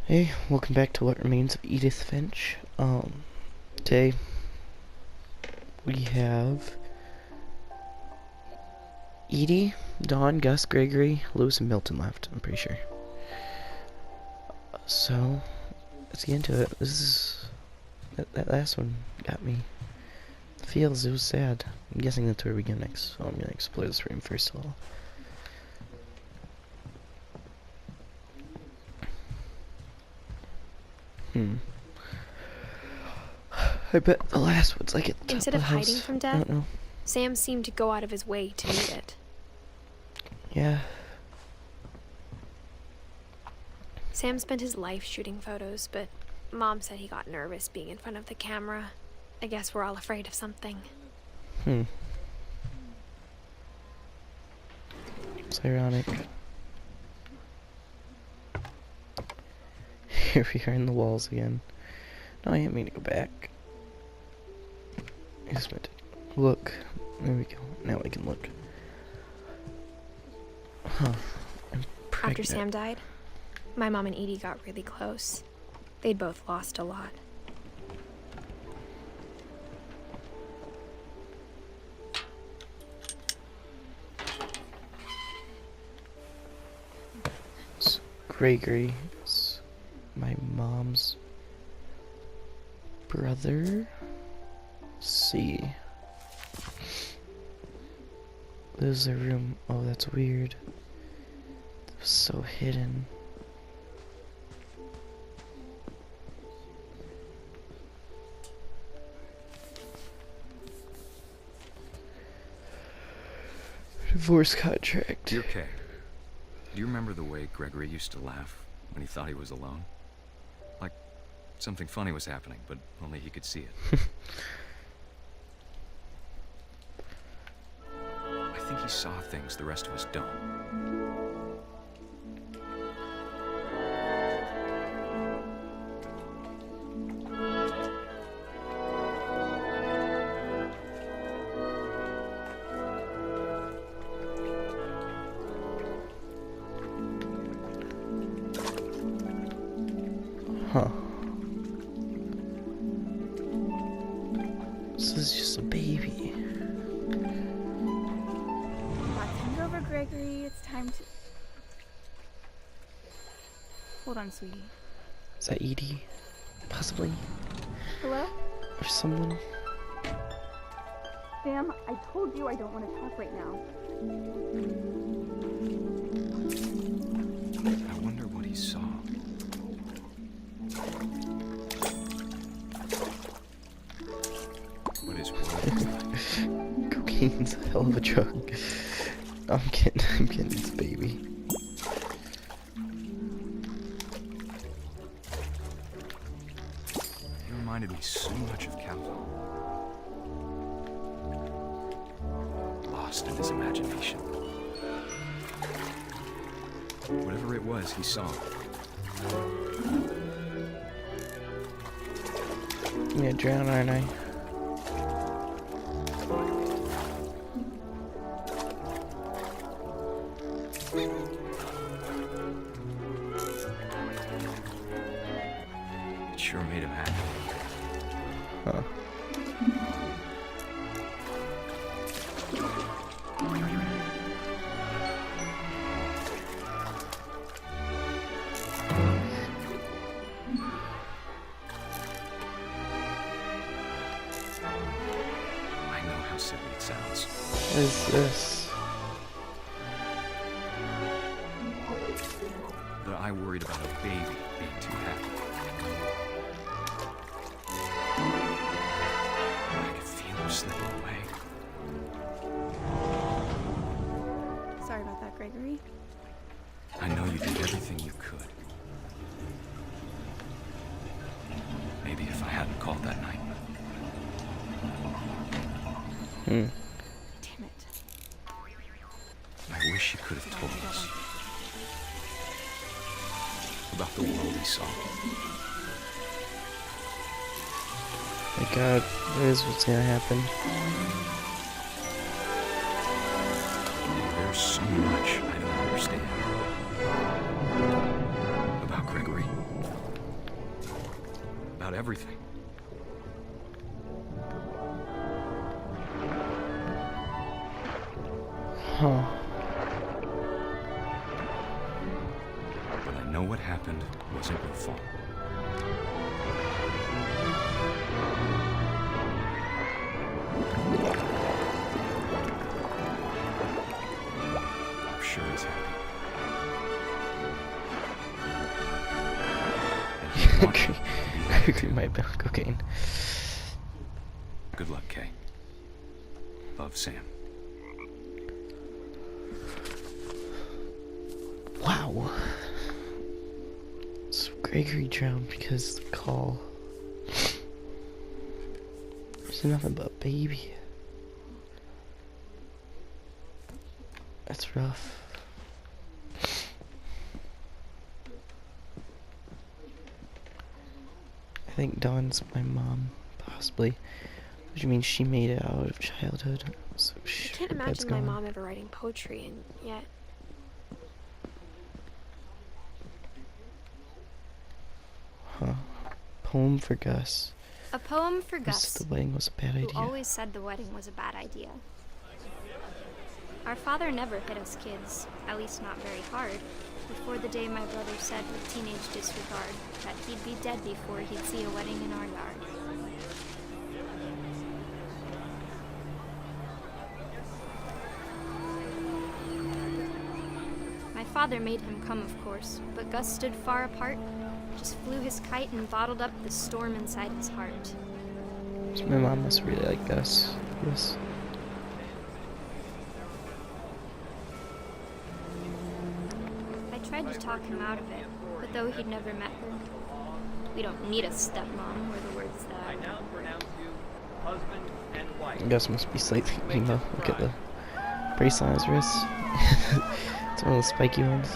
Hey, welcome back to What Remains of Edith Finch. Today we have Edie, Dawn, Gus, Gregory, Lewis, and Milton left, I'm pretty sure. So, let's get into it. That last one got me. It was sad. I'm guessing that's where we go next, so I'm gonna explore this room first of all. I bet the last one's like at the top Instead of of the hiding house. from I death, don't know. Sam seemed to go out of his way to meet it. Yeah. Sam spent his life shooting photos, but Mom said he got nervous being in front of the camera. I guess we're all afraid of something. It's ironic. Here we are in the walls again. No, I didn't mean to go back. I just meant to look. There we go. Now I can look. Huh. I'm pregnant. After Sam died, my mom and Edie got really close. They'd both lost a lot. So Gregory is my mom's brother. Let's see. This is a room. Oh, that's weird. It was so hidden. Divorce contract. You okay? Do you remember the way Gregory used to laugh when he thought he was alone? Like something funny was happening, but only he could see it. I think he saw things the rest of us don't. Huh. This is just a baby. Watching over, Gregory. It's time to... Hold on, sweetie. Is that Edie? Possibly? Hello? Or someone? Sam, I told you I don't want to talk right now. I wonder what he saw. What his world. Cocaine's a hell of a drug. I'm getting this baby. He reminded me so much of Calvin. Lost in his imagination. Whatever it was, he saw. I'm gonna drown, aren't I? It sure made him happy. Huh. I know how silly it sounds. What is this? But I worried about a baby being too happy. I could feel him slipping away. Sorry about that, Gregory. I know you did everything you could. Maybe if I hadn't called that night. Damn it. I wish he could have told us about the world he saw. My God, what is what's gonna happen? There's so much I don't understand about Gregory. about everything. Huh. But I know what happened wasn't your fault. I'm sure he's happy. And he wants to be happy Gregory too. might be on cocaine. Good luck, Kay. Love, Sam. Wow. So Gregory drowned because the call. There's nothing but baby. That's rough. I think Dawn's my mom, possibly. Which means she made it out of childhood. So I can't her dad's imagine my gone. mom ever writing poetry, and yet Huh. Poem for Gus. A poem for Who Gus, said the wedding was a bad who idea. always said the wedding was a bad idea. Our father never hit us kids, at least not very hard, before the day my brother said with teenage disregard that he'd be dead before he'd see a wedding in our yard. My father made him come, of course, but Gus stood far apart, just flew his kite and bottled up the storm inside his heart. So my mom must really like Gus. Yes. I tried to talk him out of it, but though he'd never met her, we don't need a stepmom, were the words that I now pronounce you husband and wife. Gus must be slightly emo. Look at the brace on his wrist. It's one of the spiky ones.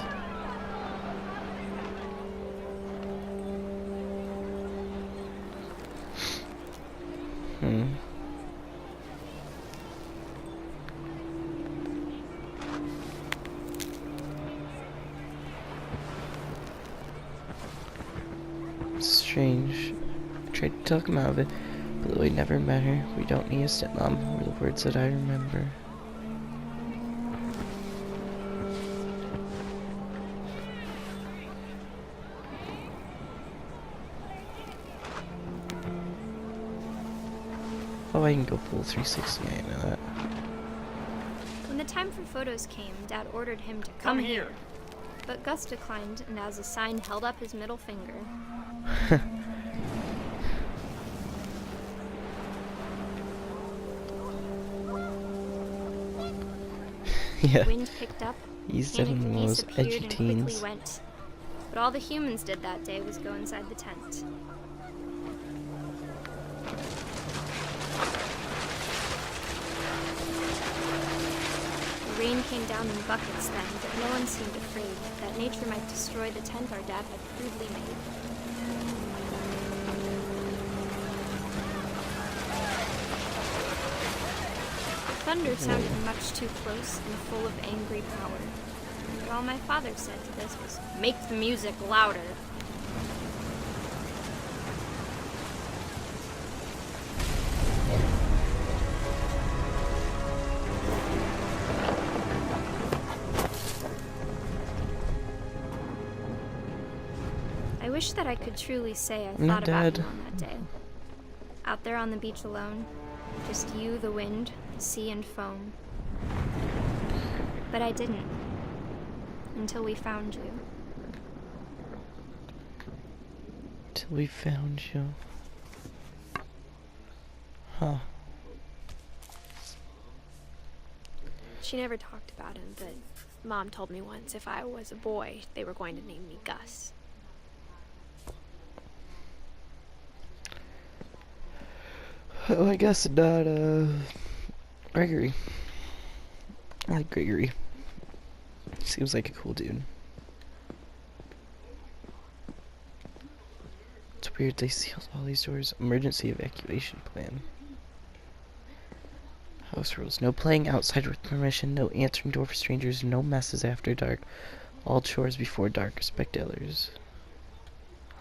Hmm. Strange. I tried to talk him out of it, but though we never met her, we don't need a stepmom, were the words that I remember. Oh, I can go full 360, I know that. When the time for photos came, Dad ordered him to come here. But Gus declined, and as a sign held up his middle finger. Yeah, The wind picked up, he's Panic definitely and one of Geese those appeared edgy and quickly teens. went. But all the humans did that day was go inside the tent. The rain came down in buckets then, but no one seemed afraid that nature might destroy the tent our dad had crudely made. Thunder sounded much too close and full of angry power. But all my father said to this was, "Make the music louder." I wish that I could truly say I I'm not thought about dead. you on that day. Out there on the beach alone, just you, the wind, the sea, and foam. But I didn't. Until we found you. Till we found you. Huh. she never talked about him, but Mom told me once if I was a boy, they were going to name me Gus. Oh, I guess not, Gregory. I like Gregory. Seems like a cool dude. It's weird they sealed all these doors. Emergency evacuation plan. House rules. No playing outside with permission, no answering door for strangers, no messes after dark. All chores before dark. Respect others.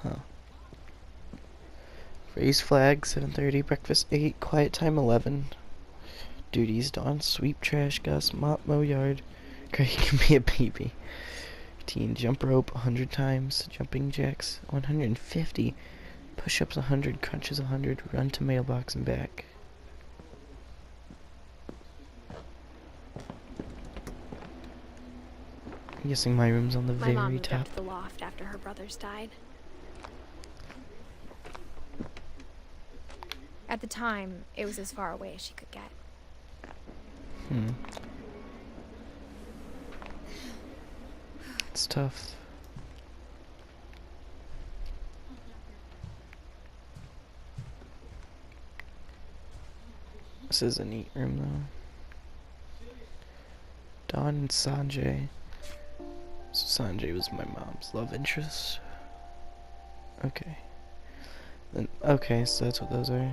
Huh. Raise flag, 7:30. Breakfast, 8. Quiet time, 11. Duties, dawn, sweep, trash, Gus, mop, mow yard. Craig can be a baby. Routine, jump rope 100 times. Jumping jacks, 150. Push-ups, 100. Crunches, 100. Run to mailbox and back. I'm guessing my room's on the My mom very moved up top. to the loft after her brothers died. At the time, it was as far away as she could get. It's tough. This is a neat room though. Dawn and Sanjay. So Sanjay was my mom's love interest. Okay. Then okay, so that's what those are.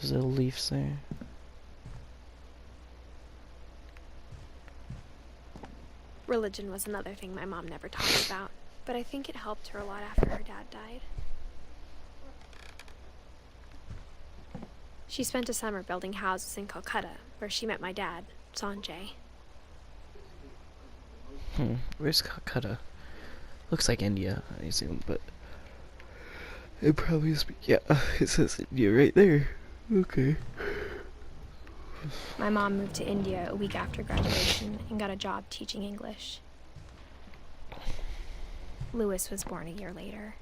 Those little leaves there. Religion was another thing my mom never talked about, but I think it helped her a lot after her dad died. She spent a summer building houses in Calcutta, where she met my dad, Sanjay. Where's Calcutta? Looks like India, I assume, but it probably is. Yeah, it says India right there. Okay. My mom moved to India a week after graduation and got a job teaching English. Lewis was born a year later.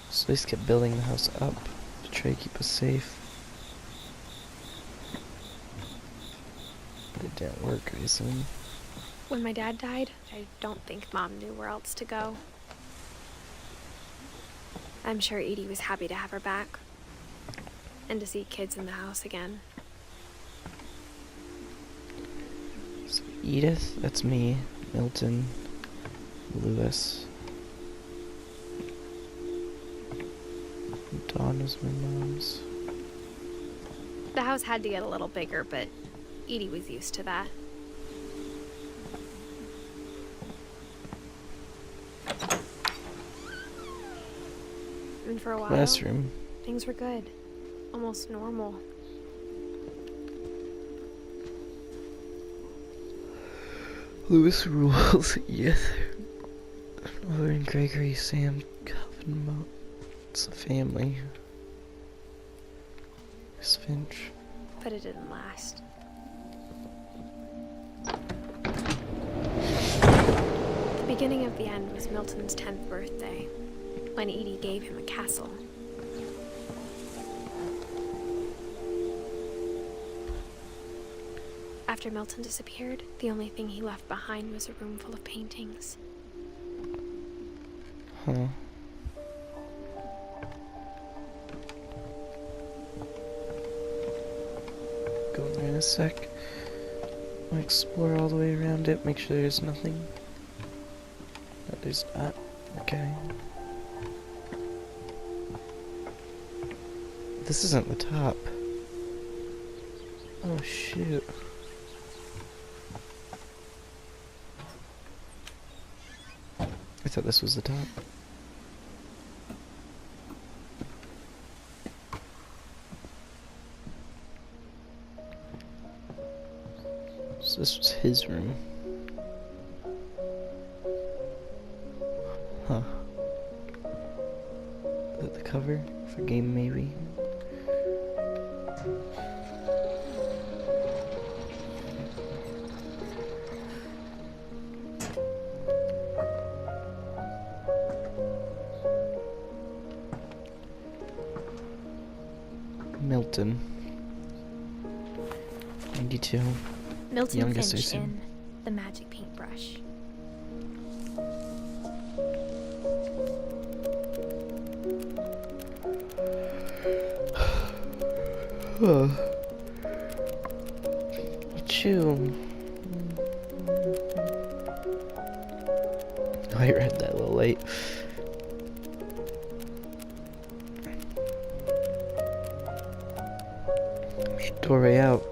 So they just kept building the house up to try to keep us safe. But it didn't work, I assume. When my dad died, I don't think Mom knew where else to go. I'm sure Edie was happy to have her back. And to see kids in the house again. So Edith, that's me. Milton, Lewis. Dawn was my mom's. The house had to get a little bigger, but Edie was used to that. And for a while, Classroom. things were good. Almost normal. Lewis rules, yes. Mother and Gregory, Sam, Calvin, Mo. It's a family. Miss Finch. But it didn't last. The beginning of the end was Milton's 10th birthday, when Edie gave him a castle. After Milton disappeared, the only thing he left behind was a room full of paintings. Huh. Go in there in a sec. I'll explore all the way around it, make sure there's nothing. No, there's not. Okay. This isn't the top. Oh shoot. I thought this was the top. So this was his room. Huh. Is that the cover for game maybe? Milton. 92. Milton Youngest, I Finch assume. in The Magic Paintbrush. Chew. I read that a little late. Doorway out.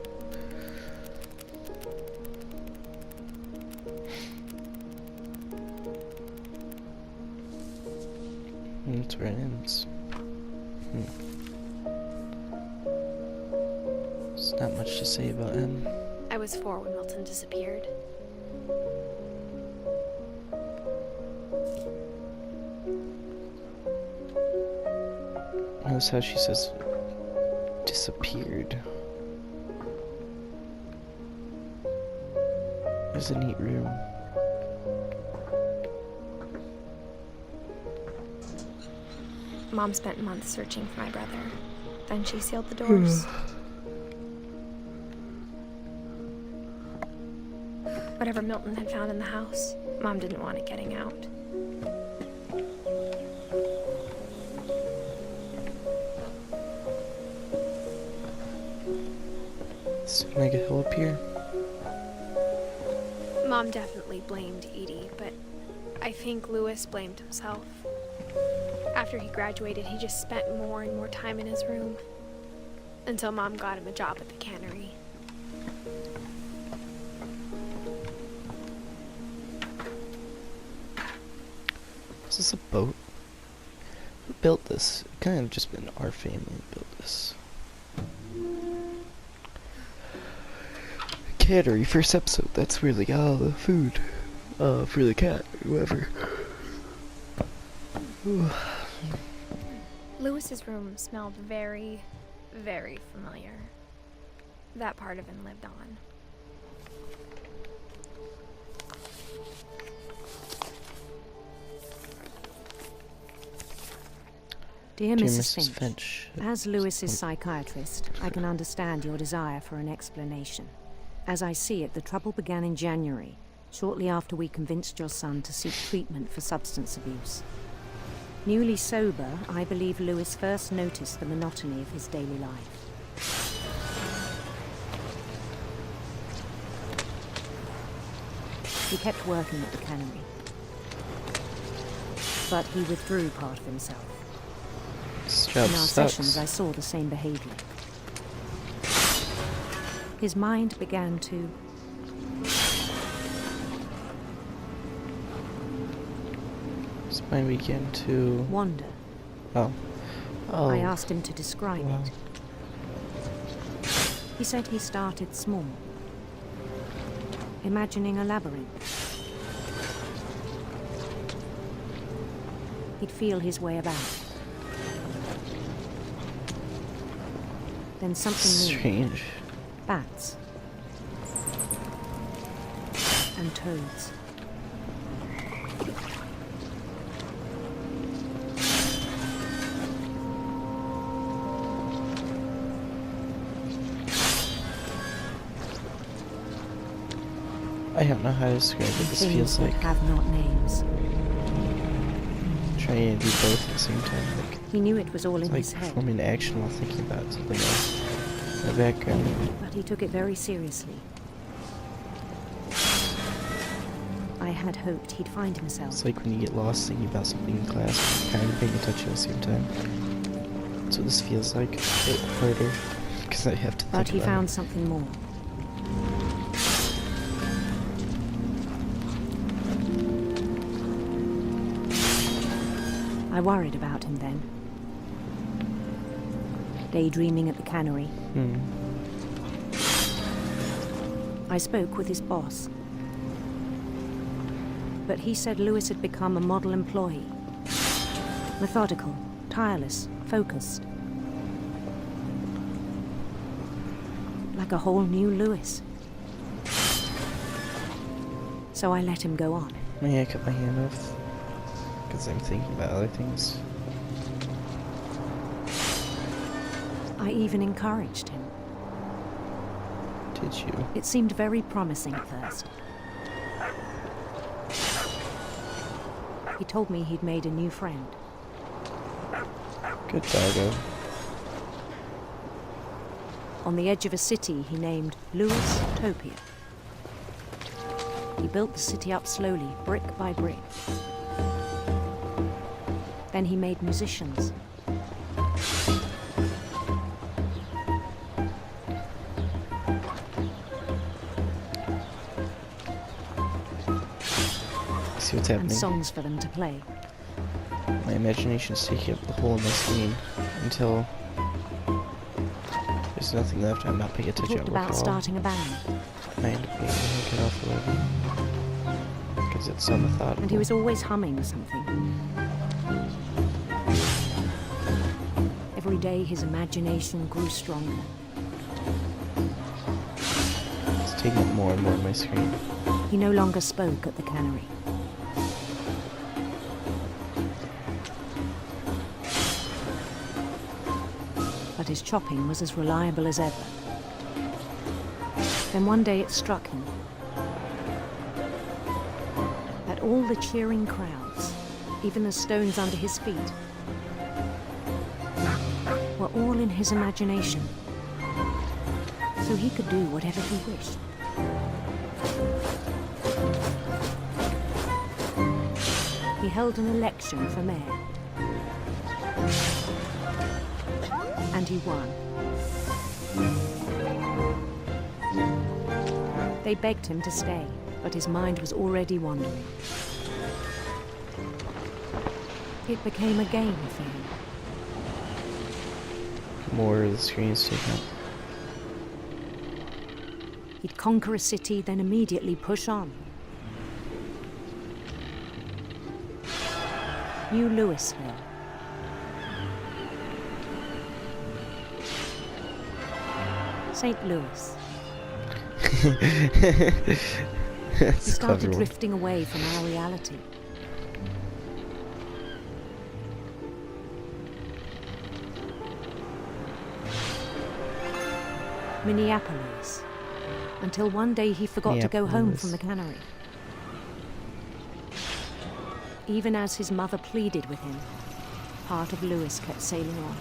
And that's where it ends. There's not much to say about him. I was 4 when Milton disappeared. Notice how she says disappeared. There's a neat room. Mom spent months searching for my brother. Then she sealed the doors. Whatever Milton had found in the house, Mom didn't want it getting out. Does Mega Hill appear? Mom definitely blamed Edie, but I think Lewis blamed himself. After he graduated, he just spent more and more time in his room. Until Mom got him a job at the cannery. Is this a boat? Who built this? It kind of just been our family that built this. Cattery, first episode. That's where they got all the food for the cat, or whoever. Lewis's room smelled very, very familiar. That part of him lived on. Dear Dear Mrs. Finch, as Lewis's Um, psychiatrist, I can understand your desire for an explanation. As I see it, the trouble began in January, shortly after we convinced your son to seek treatment for substance abuse. Newly sober, I believe Lewis first noticed the monotony of his daily life. He kept working at the cannery, but he withdrew part of himself. This job In our sucks. sessions, I saw the same behavior. His mind began to This might begin to... wander. Oh. Oh. I asked him to describe Wow. it. He said he started small, imagining a labyrinth. He'd feel his way about. Then something new. Strange. Bats. And toads. I don't know how to describe what this Things feels that like. have not names. Trying to do both at the same time. Like, He knew it was all it's in like his head, performing action while thinking about something else in the background. but he took it very seriously. I had hoped he'd find himself. It's like when you get lost thinking about something in class, kind of paying attention at the same time. That's what this feels like. A bit harder, because I have to think But he about found it. something more. I worried about him then. Daydreaming at the cannery, I spoke with his boss. But he said Lewis had become a model employee. Methodical, tireless, focused. Like a whole new Lewis. So I let him go on. May I cut my hand off? Because I'm thinking about other things. I even encouraged him. Did you? It seemed very promising at first. He told me he'd made a new friend. Good doggo. On the edge of a city he named Lewis Topia. He built the city up slowly, brick by brick. Then he made musicians. See what's And happening. songs for them to play. My My imagination's taking up the whole of my screen until there's nothing left. I'm not paying He attention talked at work about at all. starting a band, I end up getting get off 11 because it's so methodical. and he was always humming something. Every day his imagination grew stronger. It's taking up more and more of my screen. He no longer spoke at the cannery. But his chopping was as reliable as ever. Then one day it struck him that all the cheering crowds, even the stones under his feet, were all in his imagination, so he could do whatever he wished. He held an election for mayor, and he won. They begged him to stay, but his mind was already wandering. It became a game for him. More of the screen's taken up. He'd conquer a city, then immediately push on. New Louisville. St. Louis. He That's a started clever one. drifting away from our reality. Minneapolis. Until one day he forgot to go home from the cannery. Even as his mother pleaded with him, part of Louis kept sailing on.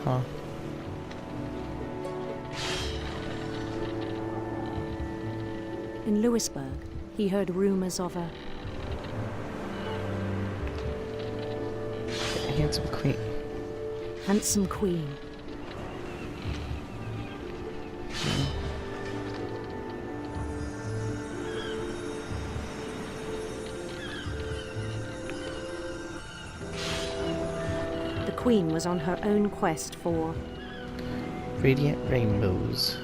Huh. In Louisburg, he heard rumors of a Handsome queen. handsome queen. The queen was on her own quest for Radiant rainbows.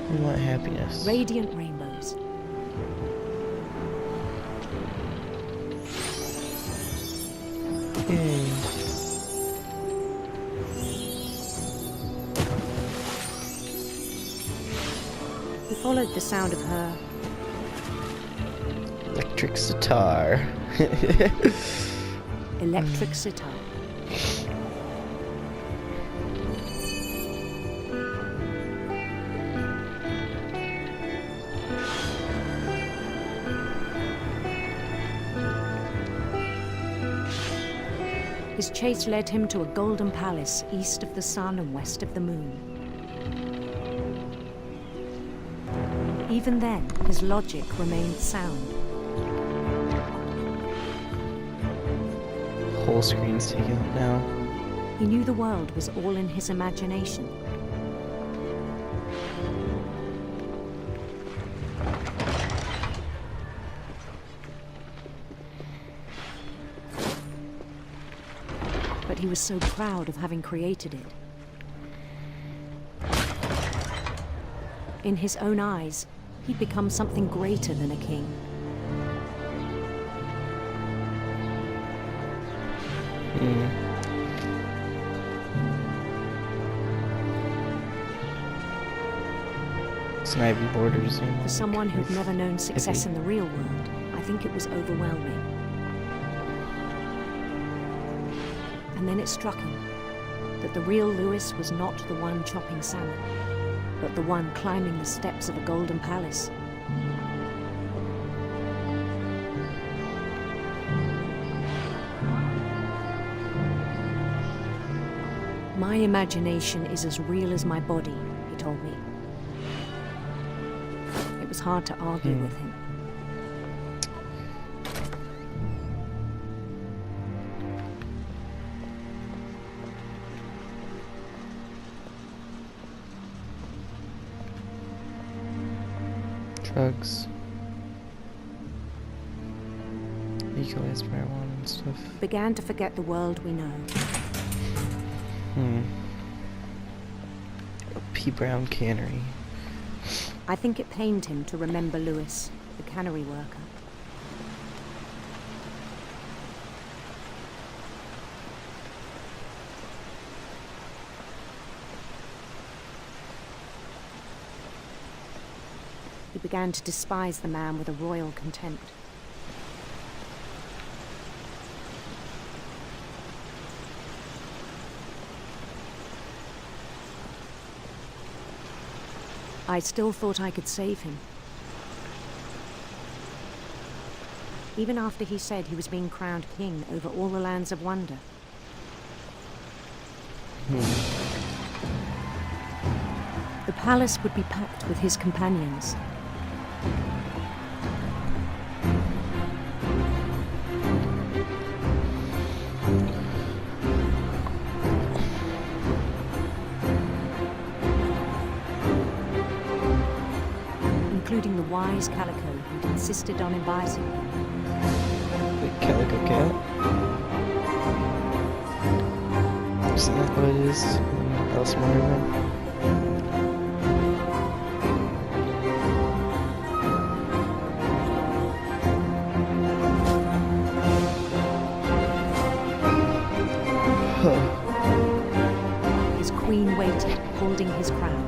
We want happiness. radiant rainbows. Yay. He followed the sound of her Electric sitar. electric sitar. His chase led him to a golden palace east of the sun and west of the moon. Even then, his logic remained sound. Whole screen's taken up now. He knew the world was all in his imagination. But he was so proud of having created it. In his own eyes, he'd become something greater than a king. It's an ivy borders. For someone who'd never known success in the real world, I think it was overwhelming. And then it struck him that the real Louis was not the one chopping salmon, but the one climbing the steps of a golden palace. My imagination is as real as my body, he told me. It was hard to argue with him. drugs. Legalized marijuana and stuff. Began to forget the world we know. P. Brown Cannery. I think it pained him to remember Lewis, the cannery worker. He began to despise the man with a royal contempt. I still thought I could save him. Even after he said he was being crowned king over all the lands of wonder. The palace would be packed with his companions. Including the wise Calico who'd insisted on inviting him. The Calico Cat? Isn't that what it is in Alice in Wonderland? His queen waited, holding his crown.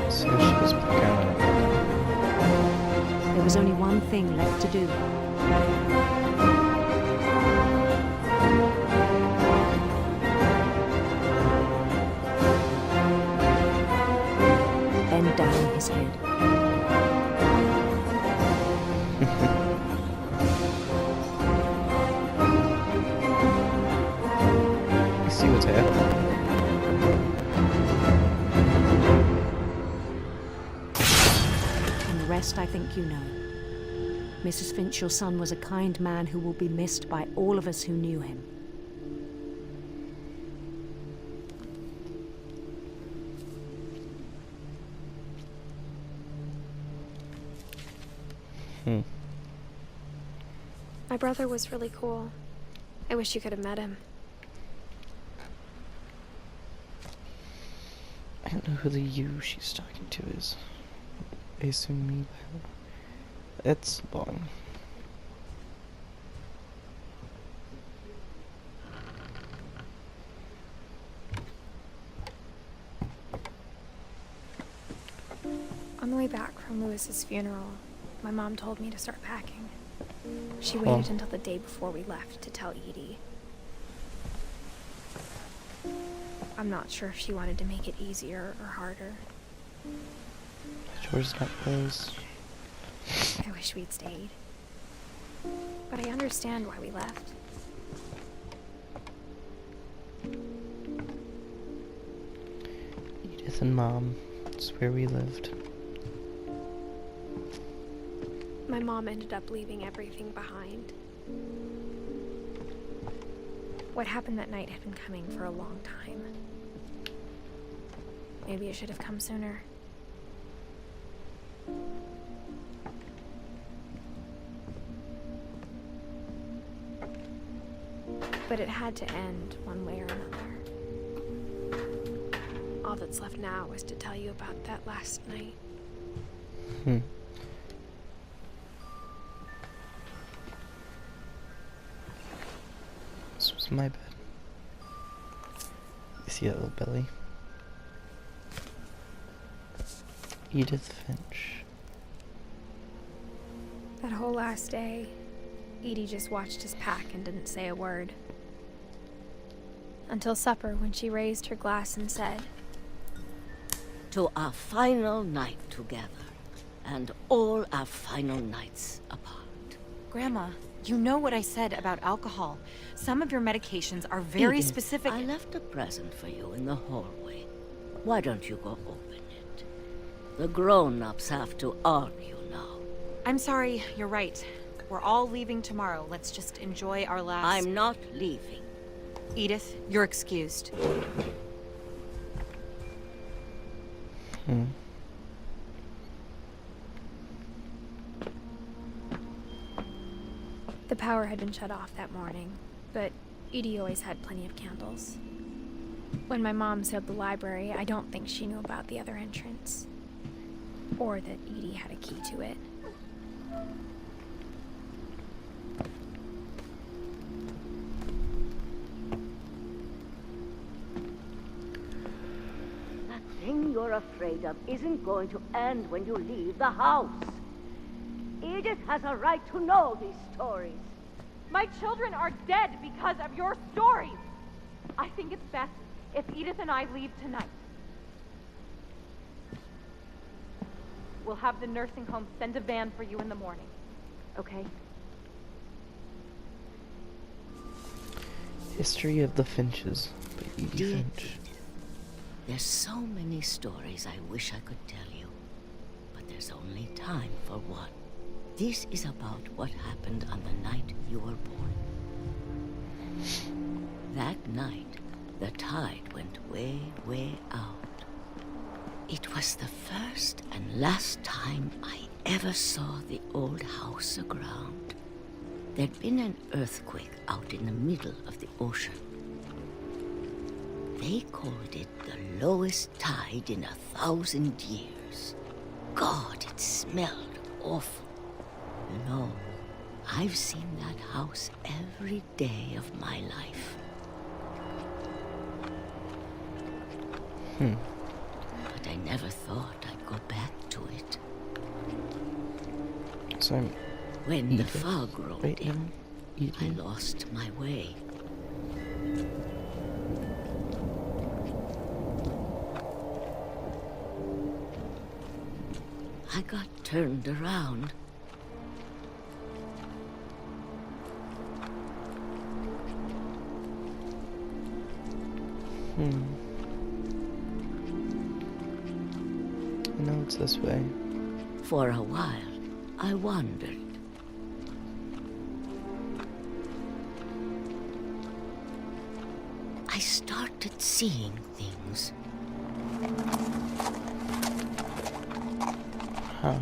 So she was gone. There was only one thing left to do. Bend down his head. You see what's happening. And the rest I think you know. Mrs. Finch, your son was a kind man who will be missed by all of us who knew him. My brother was really cool. I wish you could have met him. I don't know who the you she's talking to is. I assume me. That's long. On the way back from Lewis's funeral, my mom told me to start packing. She waited until the day before we left to tell Edie. I'm not sure if she wanted to make it easier or harder. The door's not closed. I wish we'd stayed. But I understand why we left. Edith and Mom. It's where we lived. My mom ended up leaving everything behind. What happened that night had been coming for a long time. Maybe it should have come sooner. But it had to end one way or another. All that's left now is to tell you about that last night. This was my bed. You see that little belly? Edith Finch. That whole last day, Edie just watched us pack and didn't say a word. Until supper, when she raised her glass and said, "To our final night together, and all our final nights apart." Grandma, you know what I said about alcohol. Some of your medications are very Edith, specific. I left a present for you in the hallway. Why don't you go open it? The grown-ups have to argue now. I'm sorry, you're right. We're all leaving tomorrow. Let's just enjoy our last... I'm not leaving. Edith, you're excused. Hmm. The power had been shut off that morning, but Edie always had plenty of candles. When my mom sealed the library, I don't think she knew about the other entrance. Or that Edie had a key to it. That thing you're afraid of isn't going to end when you leave the house. Edith has a right to know these stories. My children are dead because of your stories. I think it's best if Edith and I leave tonight. We'll have the nursing home send a van for you in the morning. Okay? History of the Finches by Edith Dear Finch. Edith, there's so many stories I wish I could tell you, but there's only time for one. This is about what happened on the night you were born. That night, the tide went way, way out. It was the first and last time I ever saw the old house aground. There'd been an earthquake out in the middle of the ocean. They called it the lowest tide in 1,000 years. God, it smelled awful. No, I've seen that house every day of my life. But I never thought I'd go back to it. So I'm When the Edith fog rolled right in, now. I Edith. lost my way. I got turned around. I know it's this way. For a while, I wandered. I started seeing things. Huh.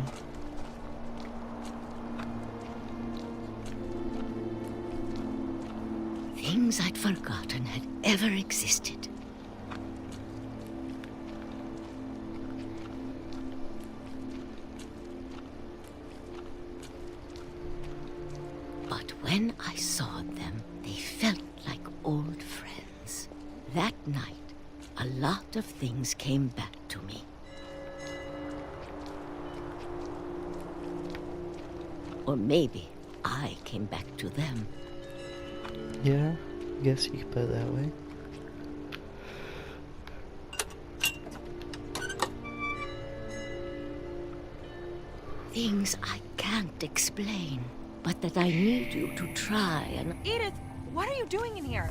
Things I'd forgotten had ever existed. But when I saw them, they felt like old friends. That night, a lot of things came back to me. Or maybe I came back to them. Yeah, I guess you could put it that way. Things I can't explain, but that I need you to try and... Edith, what are you doing in here?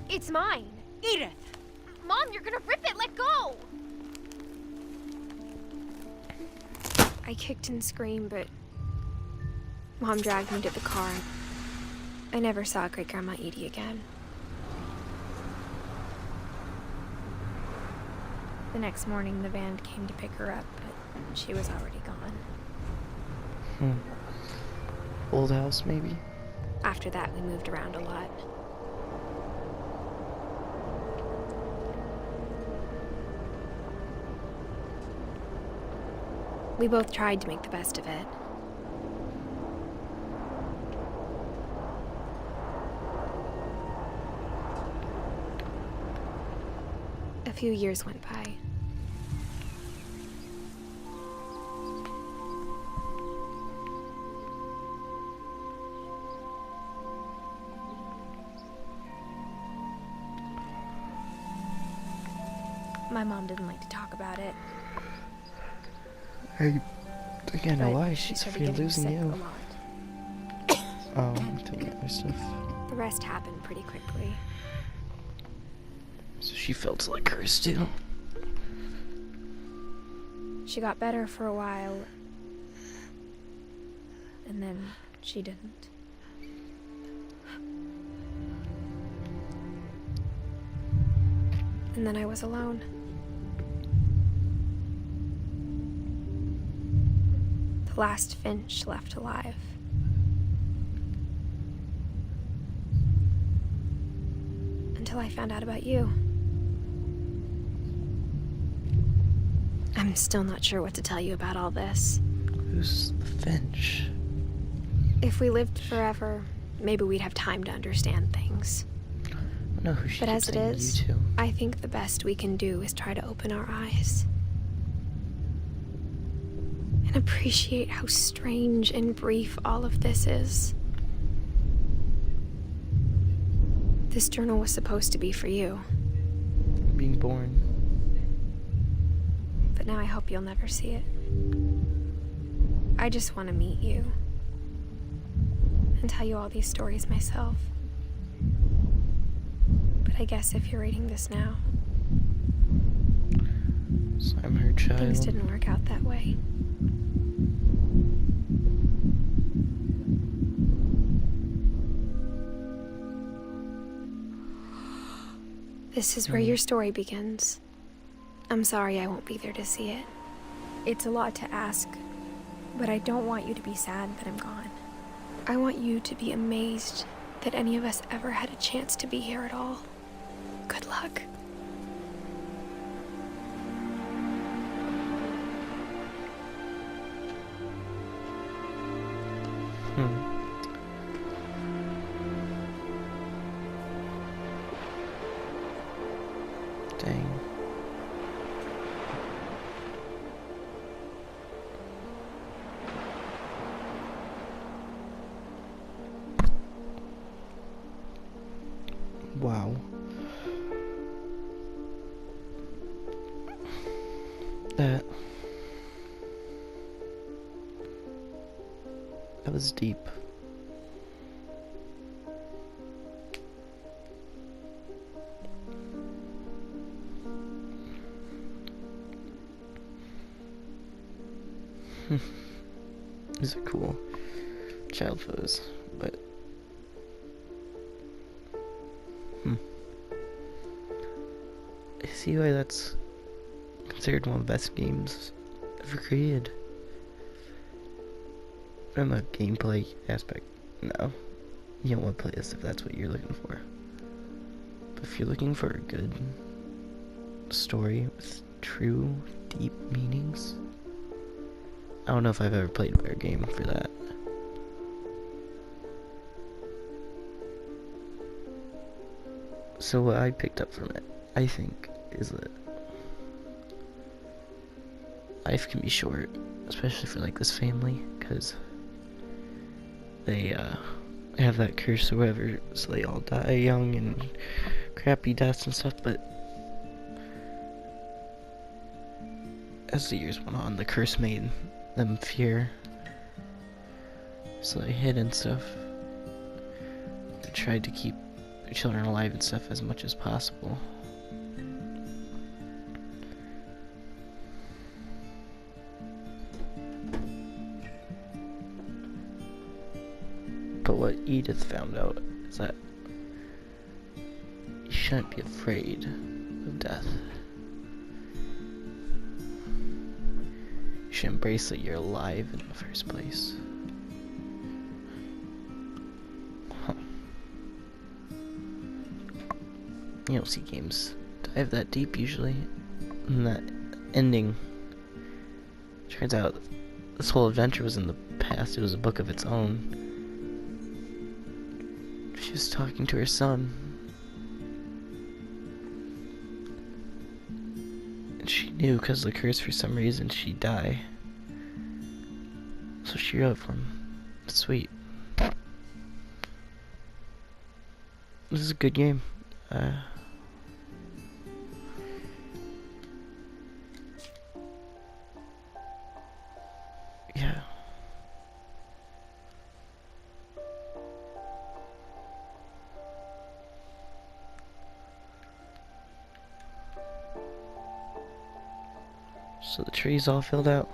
It's mine. Edith! Mom, you're gonna rip it! Let go! I kicked and screamed, but Mom dragged me to the car. I never saw Great-Grandma Edie again. The next morning, the van came to pick her up, but she was already gone. Old house, maybe? After that, we moved around a lot. We both tried to make the best of it. A few years went by. My mom didn't like to talk about it. I think I know but why. she She's started afraid of getting losing sick you. a lot. Oh, I'm taking other stuff. The rest happened pretty quickly. So she felt like hers too. She got better for a while, and then she didn't. And then I was alone. the last Finch left alive. Until I found out about you. I'm still not sure what to tell you about all this. Who's the Finch? If we lived forever, maybe we'd have time to understand things. I know who she But keeps as it saying is, you to. I think the best we can do is try to open our eyes. And appreciate how strange and brief all of this is. This journal was supposed to be for you. Being born. But now I hope you'll never see it. I just want to meet you. And tell you all these stories myself. But I guess if you're reading this now, So I'm her child. things didn't work out that way. This is where your story begins. I'm sorry I won't be there to see it. It's a lot to ask, but I don't want you to be sad that I'm gone. I want you to be amazed that any of us ever had a chance to be here at all. Good luck. Dang. Wow. That was deep. These are cool child photos, but I see why that's considered one of the best games ever created. From a gameplay aspect, no. You don't want to play this if that's what you're looking for. But if you're looking for a good story with true, deep meanings, I don't know if I've ever played a better game for that. So what I picked up from it, I think, is that life can be short, especially for like this family, because they have that curse or whatever, so they all die young and crappy deaths and stuff, but as the years went on, the curse made them fear, so they hid and stuff. They tried to keep their children alive and stuff as much as possible. But what Edith found out is that you shouldn't be afraid of death. You should embrace that you're alive in the first place. Huh. You don't see games dive that deep usually. And that ending, turns out this whole adventure was in the past. It was a book of its own. She was talking to her son. And she knew because of the curse for some reason she'd die. So she wrote for him. It's sweet. This is a good game. Yeah. So the tree's all filled out.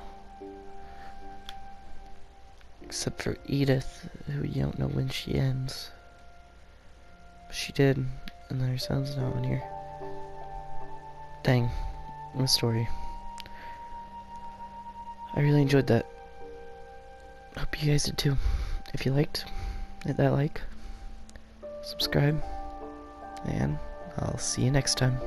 Except for Edith, who you don't know when she ends. But she did, and then her son's not on here. Dang, what a story. I really enjoyed that. Hope you guys did too. If you liked, hit that like, subscribe, and I'll see you next time.